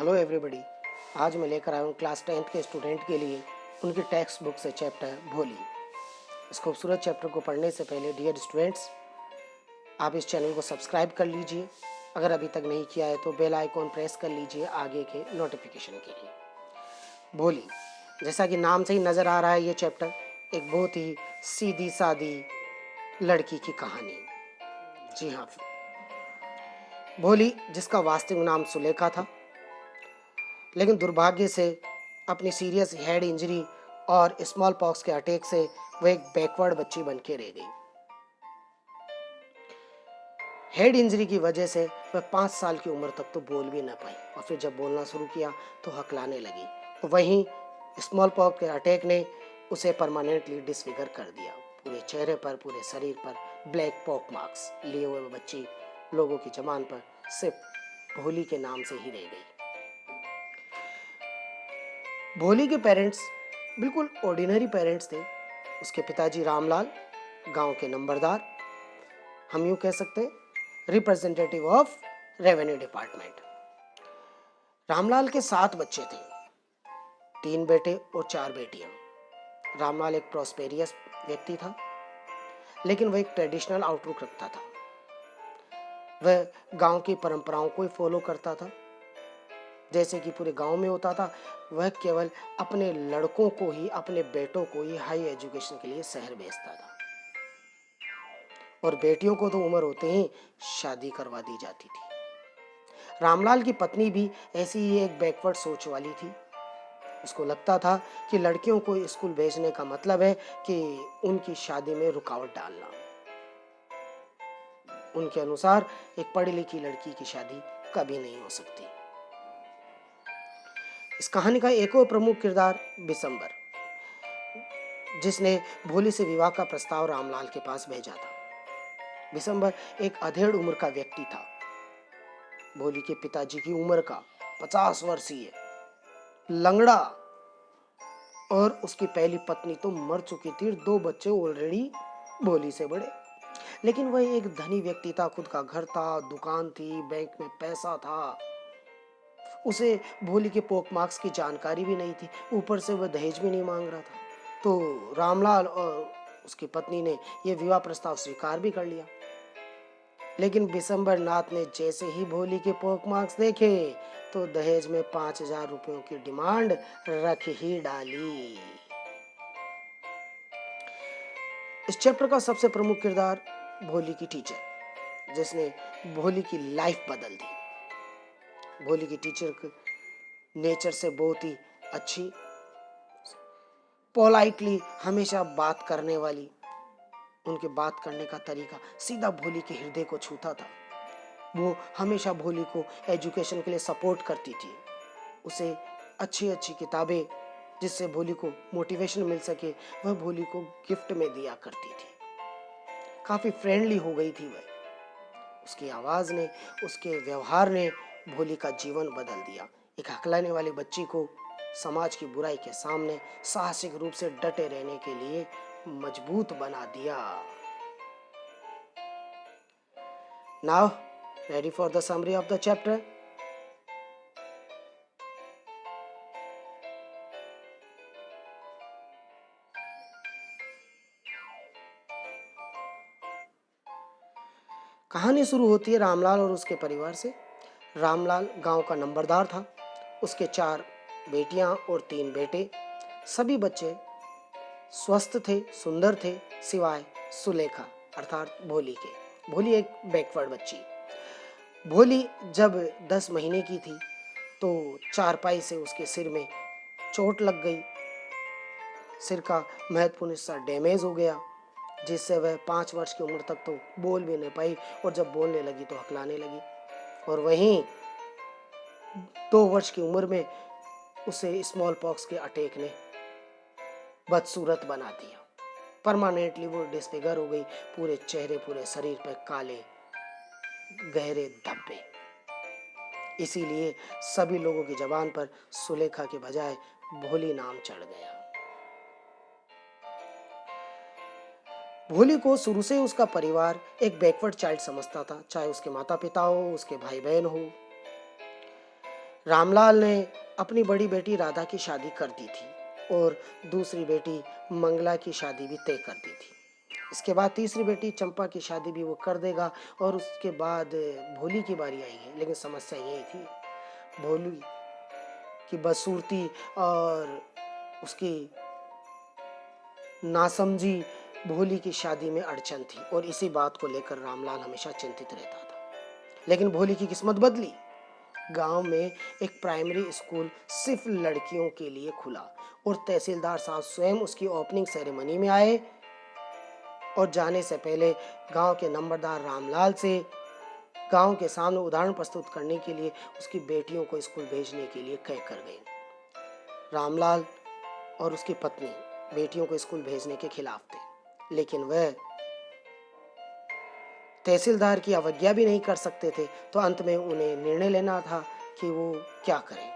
Hello everybody. आज मैं लेकर आया हूँ क्लास 10th के स्टूडेंट के लिए उनकी टेक्स्ट बुक से चैप्टर भोली। इस खूबसूरत चैप्टर को पढ़ने से पहले डियर स्टूडेंट्स, आप इस चैनल को सब्सक्राइब कर लीजिए। अगर अभी तक नहीं किया है तो बेल आइकॉन प्रेस कर लीजिए आगे के नोटिफिकेशन के लिए। भोली, जैसा कि नाम से ही नज़र आ रहा है, ये चैप्टर एक बहुत ही सीधी सादी लड़की की कहानी। जी हाँ, भोली, जिसका वास्तविक नाम सुलेखा था, लेकिन दुर्भाग्य से अपनी सीरियस हेड इंजरी और स्मॉल पॉक्स के अटैक से वह एक बैकवर्ड बच्ची बन के रह गई। हेड इंजरी की वजह से वह 5 साल की उम्र तक तो बोल भी ना पाई, और फिर जब बोलना शुरू किया तो हकलाने लगी। वहीं स्मॉल पॉक्स के अटैक ने उसे परमानेंटली डिसफिगर कर दिया। पूरे चेहरे पर, पूरे शरीर पर ब्लैक पॉक मार्क्स लिए हुए बच्ची लोगों की जबान पर सिर्फ भोली के नाम से ही रह गई। भोली के पेरेंट्स बिल्कुल ऑर्डिनरी पेरेंट्स थे। उसके पिताजी रामलाल, गांव के नंबरदार, हम यूँ कह सकते हैं representative of revenue department. Ramlal के 7 बच्चे थे, 3 बेटे और 4 बेटियां। रामलाल एक प्रॉस्पेरियस व्यक्ति था, लेकिन वह एक ट्रेडिशनल आउटलुक रखता था। वह गांव की परंपराओं को ही फॉलो करता था। जैसे कि पूरे गांव में होता था, वह केवल अपने लड़कों को ही, अपने बेटों को ही हाई एजुकेशन के लिए शहर भेजता था, और बेटियों को तो उम्र होते ही शादी करवा दी जाती थी। रामलाल की पत्नी भी ऐसी ही एक बैकवर्ड सोच वाली थी। उसको लगता था कि लड़कियों को स्कूल भेजने का मतलब है कि उनकी शादी में रुकावट डालना। उनके अनुसार एक पढ़ी लिखी लड़की की शादी कभी नहीं हो सकती। इस कहानी का एक और प्रमुख किरदार बिशंबर, जिसने भोली से विवाह का प्रस्ताव रामलाल के पास भेजा था। बिशंबर एक अधेड़ उम्र का व्यक्ति था, भोली के पिताजी की उम्र का, 50 वर्षीय, लंगड़ा, और उसकी पहली पत्नी तो मर चुकी थी। 2 बच्चे ऑलरेडी भोली से बड़े। लेकिन वह एक धनी व्यक्ति था, खुद का घर था, दुकान थी, बैंक में पैसा था। उसे भोली के पोक मार्क्स की जानकारी भी नहीं थी, ऊपर से वह दहेज भी नहीं मांग रहा था। तो रामलाल और उसकी पत्नी ने यह विवाह प्रस्ताव स्वीकार भी कर लिया। लेकिन बिशंबर नाथ ने जैसे ही भोली के पोक मार्क्स देखे तो दहेज में 5,000 रुपयों की डिमांड रख ही डाली। इस चैप्टर का सबसे प्रमुख किरदार भोली की टीचर, जिसने भोली की लाइफ बदल दी। भोली की टीचर के नेचर से बहुत ही अच्छी, पोलाइटली हमेशा बात करने वाली, उनके बात करने का तरीका सीधा भोली के हृदय को छूता था। वो हमेशा भोली को एजुकेशन के लिए सपोर्ट करती थी। उसे अच्छी अच्छी किताबें, जिससे भोली को मोटिवेशन मिल सके, वह भोली को गिफ्ट में दिया करती थी। काफ़ी फ्रेंडली हो गई थी वह। उसकी आवाज़ ने, उसके व्यवहार ने भोली का जीवन बदल दिया। एक हकलाने वाली बच्ची को समाज की बुराई के सामने साहसिक रूप से डटे रहने के लिए मजबूत बना दिया। Now ready for the summary of the chapter? कहानी शुरू होती है रामलाल और उसके परिवार से। रामलाल गांव का नंबरदार था। उसके 4 बेटियां और 3 बेटे। सभी बच्चे स्वस्थ थे, सुंदर थे, सिवाय सुलेखा अर्थात भोली के। भोली एक बैकवर्ड बच्ची। भोली जब 10 महीने की थी तो चारपाई से उसके सिर में चोट लग गई। सिर का महत्वपूर्ण हिस्सा डैमेज हो गया, जिससे वह 5 वर्ष की उम्र तक तो बोल भी नहीं पाई, और जब बोलने लगी तो हकलाने लगी। और वहीं 2 वर्ष की उम्र में उसे स्मॉल पॉक्स के अटैक ने बदसूरत बना दिया। परमानेंटली वो डिसफिगर हो गई। पूरे चेहरे, पूरे शरीर पर काले गहरे धब्बे। इसीलिए सभी लोगों की जबान पर सुलेखा के बजाय भोली नाम चढ़ गया। भोली को शुरू से उसका परिवार एक बैकवर्ड चाइल्ड समझता था, चाहे उसके माता पिता हो, उसके भाई बहन हो। रामलाल ने अपनी बड़ी बेटी राधा की शादी कर दी थी और दूसरी बेटी मंगला की शादी भी तय कर दी थी। इसके बाद तीसरी बेटी चंपा की शादी भी वो कर देगा और उसके बाद भोली की बारी आएगी। लेकिन समस्या यही थी, भोली की बदसूरती और उसकी नासमझी भोली की शादी में अड़चन थी और इसी बात को लेकर रामलाल हमेशा चिंतित रहता था। लेकिन भोली की किस्मत बदली। गांव में एक प्राइमरी स्कूल सिर्फ लड़कियों के लिए खुला और तहसीलदार साहब स्वयं उसकी ओपनिंग सेरेमनी में आए और जाने से पहले गांव के नंबरदार रामलाल से गांव के सामने उदाहरण प्रस्तुत करने के लिए उसकी बेटियों को स्कूल भेजने के लिए कह कर गए। रामलाल और उसकी पत्नी बेटियों को स्कूल भेजने के खिलाफ थे, लेकिन वह तहसीलदार की अवज्ञा भी नहीं कर सकते थे, तो अंत में उन्हें निर्णय लेना था कि वो क्या करें।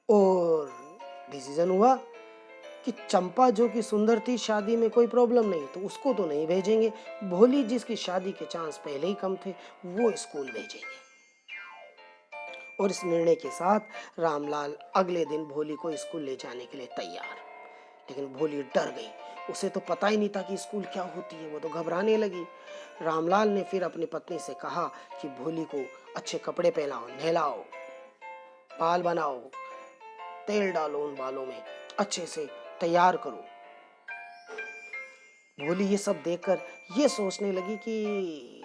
और डिसीजन हुआ कि चंपा जो कि सुंदर थी, शादी में कोई प्रॉब्लम नहीं, तो उसको तो नहीं भेजेंगे। भोली जिसकी शादी के चांस पहले ही कम थे, वो स्कूल भेजेंगे। और इस निर्णय के साथ रामलाल अगले दिन भोली को स्कूल ले जाने के लिए तैयार। लेकिन भोली डर गई, उसे तो पता ही नहीं था कि स्कूल क्या होती है, वो तो घबराने लगी। रामलाल ने फिर अपनी पत्नी से कहा कि भोली को अच्छे कपड़े पहनाओ, नहलाओ, बाल बनाओ, तेल डालो उन बालों में, अच्छे से तैयार करो। भोली ये सब देखकर ये सोचने लगी कि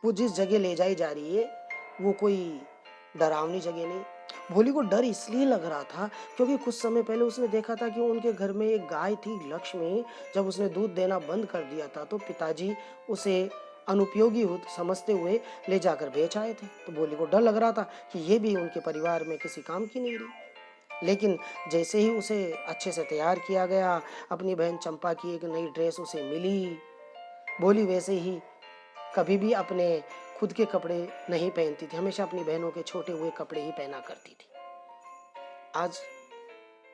वो जिस जगह ले जाई जा रही है वो कोई डरावनी जगह नहीं। भोली को डर इसलिए लग रहा था क्योंकि कुछ समय पहले उसने देखा था कि उनके घर में एक गाय थी लक्ष्मी। जब उसने दूध देना बंद कर दिया था तो पिताजी उसे अनुपयोगी समझते हुए ले जाकर बेच आए थे। तो भोली को डर लग रहा था कि ये भी उनके परिवार में किसी काम की नहीं रही। लेकिन जैसे ही उसे अच्छे से तैयार किया गया, अपनी बहन चंपा की एक नई ड्रेस उसे मिली, भोली वैसे ही कभी भी अपने खुद के कपड़े नहीं पहनती थी, हमेशा अपनी बहनों के छोटे हुए कपड़े ही पहना करती थी। आज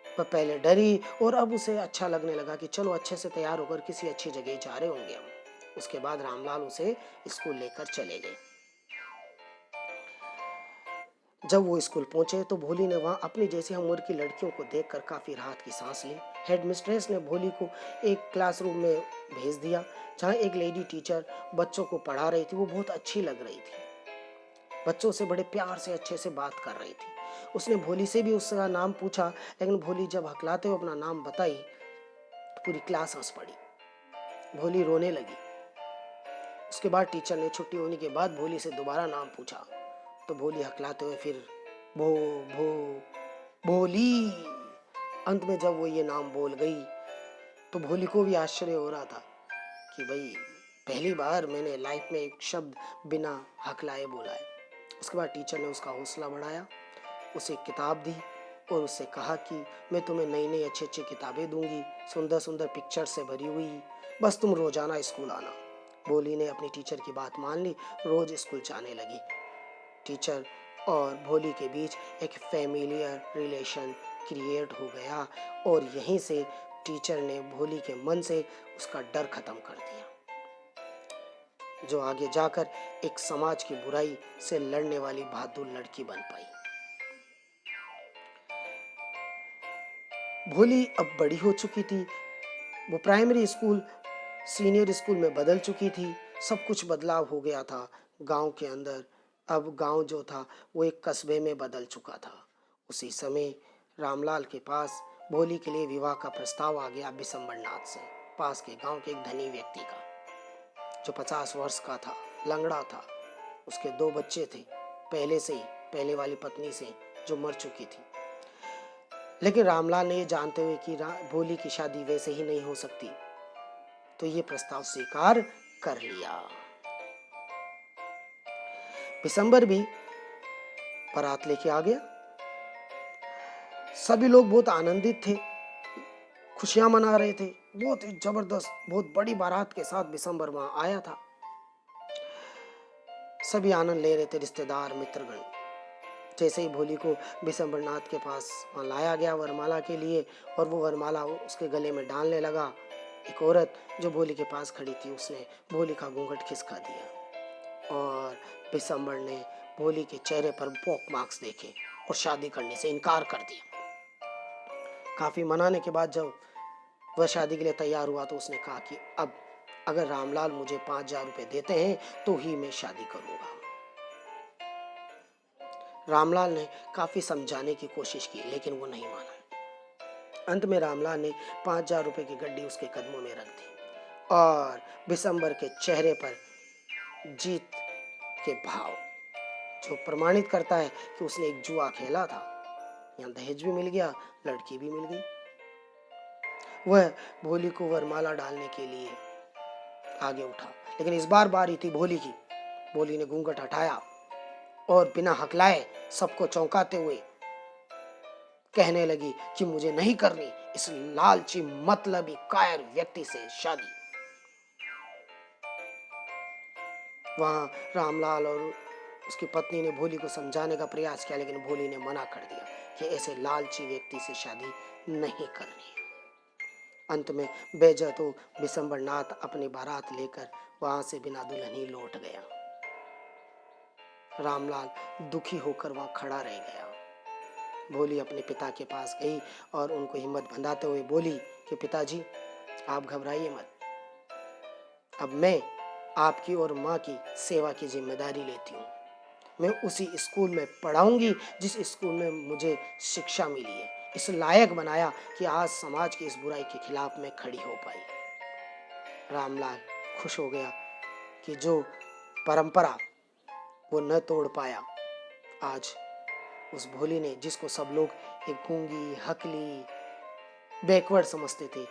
वह पहले डरी और अब उसे अच्छा लगने लगा कि चलो अच्छे से तैयार होकर किसी अच्छी जगह जा रहे होंगे हम। उसके बाद रामलाल उसे स्कूल लेकर चले गए। जब वो स्कूल पहुंचे तो भोली ने वहां अपनी जैसी उम्र की लड़कियों को देखकर काफी राहत की सांस ली। हेड मिस्ट्रेस ने भोली को एक क्लासरूम में भेज दिया जहां एक लेडी टीचर बच्चों को पढ़ा रही थी। वो बहुत अच्छी लग रही थी, बच्चों से बड़े प्यार से अच्छे से बात कर रही थी। उसने भोली से भी उसका नाम पूछा, लेकिन भोली जब हकलाते हुए अपना नाम बताई तो पूरी क्लास हंस पड़ी। भोली रोने लगी। उसके बाद टीचर ने छुट्टी होने के बाद भोली से दोबारा नाम पूछा तो भोली हकलाते हुए फिर भो भो भोली। अंत में जब वो ये नाम बोल गई तो भोली को भी आश्चर्य हो रहा था कि भाई पहली बार मैंने लाइफ में एक शब्द बिना हकलाए बोला है। उसके बाद टीचर ने उसका हौसला बढ़ाया, उसे एक किताब दी और उससे कहा कि मैं तुम्हें नई नई अच्छी अच्छी किताबें दूंगी, सुंदर सुंदर पिक्चर से भरी हुई, बस तुम रोजाना स्कूल आना। भोली ने अपनी टीचर की बात मान ली, रोज स्कूल जाने लगी। टीचर और भोली के बीच एक फैमिलियर रिलेशन क्रिएट हो गया और यहीं से टीचर ने भोली के मन से उसका डर खत्म कर दिया, जो आगे जाकर एक समाज की बुराई से लड़ने वाली बहादुर लड़की बन पाई। भोली अब बड़ी हो चुकी थी, वो प्राइमरी स्कूल सीनियर स्कूल में बदल चुकी थी, सब कुछ बदलाव हो गया था गांव के अंदर। अब गांव जो था वो एक कस्बे में बदल चुका था। उसी समय रामलाल के पास भोली के लिए विवाह का प्रस्ताव आ गया बिशंबरनाथ से, पास के गांव के एक धनी व्यक्ति का, जो 50 वर्ष का था, लंगड़ा था। उसके 2 बच्चे थे पहले से ही, पहले वाली पत्नी से जो मर चुकी थी। लेकिन रामलाल ने ये जानते हुए कि भोली की शादी वैसे ही नहीं हो सकती, तो ये प्रस्ताव स्वीकार कर लिया। बिशंबर भी बारात लेके आ गया। सभी लोग बहुत आनंदित थे, खुशियां मना रहे थे। बहुत ही जबरदस्त, बहुत बड़ी बारात के साथ बिशंबर वहां आया था। सभी आनंद ले रहे थे, रिश्तेदार मित्रगण। जैसे ही भोली को बिशंबरनाथ के पास वहां लाया गया वरमाला के लिए और वो वरमाला उसके गले में डालने लगा, एक औरत जो भोली के पास खड़ी थी उसने भोली का घूंघट खिसका दिया और बिशंबर ने भोली के चेहरे पर पॉक मार्क्स देखे और शादी करने से इनकार कर दिया। काफी मनाने के बाद जब वह शादी के लिए तैयार हुआ तो उसने कहा कि अब अगर रामलाल मुझे 5,000 रुपए देते हैं तो ही मैं शादी करूंगा। रामलाल ने काफी समझाने की कोशिश की लेकिन वो नहीं माना। अंत में रामलाल ने 5,000 रुपए की गड्डी उसके कदमों में रख दी और बिशंबर के चेहरे पर जीत के भाव, जो प्रमाणित करता है कि उसने एक जुआ खेला था। यहाँ दहेज भी मिल गया, लड़की भी मिल गई। वह भोली को वरमाला डालने के लिए आगे उठा, लेकिन इस बार बारी थी भोली की। भोली ने घूंघट हटाया और बिना हकलाए सबको चौंकाते हुए कहने लगी कि मुझे नहीं करनी इस लालची मतलबी कायर व्यक्ति से शादी। वहां रामलाल और उसकी पत्नी ने भोली को समझाने का प्रयास किया, लेकिन भोली ने मना कर दिया कि ऐसे लालची व्यक्ति से शादी नहीं करनी है। अंत में बेजतो बिशंबर नाथ अपनी बारात लेकर वहां से बिना दुल्हन ही लौट गया। रामलाल दुखी होकर वहां खड़ा रह गया। भोली अपने पिता के पास गई और उनको हिम्मत बंधाते हुए बोली कि पिताजी, आप घबराइए मत। अब मैं आपकी और माँ की सेवा की जिम्मेदारी लेती हूँ। मैं उसी स्कूल में पढ़ाऊंगी जिस स्कूल में मुझे शिक्षा मिली है। इस लायक बनाया कि आज समाज की इस बुराई के खिलाफ मैं खड़ी हो पाई। रामलाल खुश हो गया कि जो परंपरा वो न तोड़ पाया, आज उस भोली ने, जिसको सब लोग एक गूंगी, हकली, बैकवर्ड समझते थे,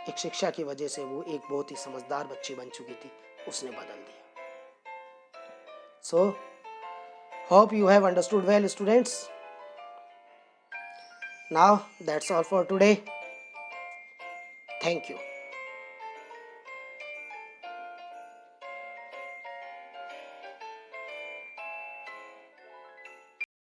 एक शिक्षा की वजह से वो एक बहुत ही समझदार बच्ची बन चुकी थी, उसने बदल दिया। So, hope you have understood well, students. Now, that's all for today. Thank you.